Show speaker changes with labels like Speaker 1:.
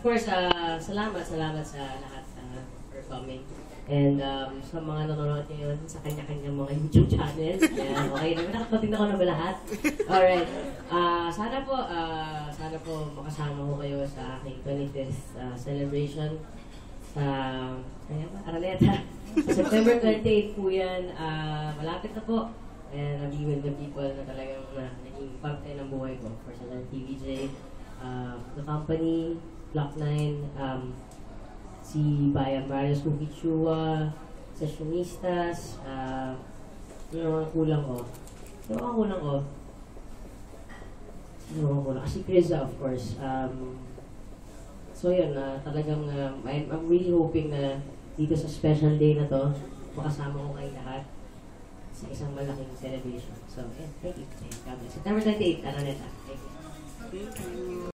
Speaker 1: course, salamat sa lahat for coming. And sa mga nanonood ngayon sa kanya-kanyang mga YouTube channel. Ayan, okay, nakakapating ako na ba lahat? Alright. Sana po makasama ko kayo sa aking 25th celebration sa Araneta. Sa September 28 po yan. Malapit na po. And I'll be with the people na talagang naging parte ng buhay ko. For sa TVJ, the company, Block 9, si Bayan Marius Kukichua, Sessionistas, yung mga kulang ko. Si Kriza, of course. So yun, talagang I'm really hoping na dito sa special day na to, makasama ko kayo lahat sa isang malaking celebration. So, yeah, thank you. God bless. September 28, Araneta. Thank you.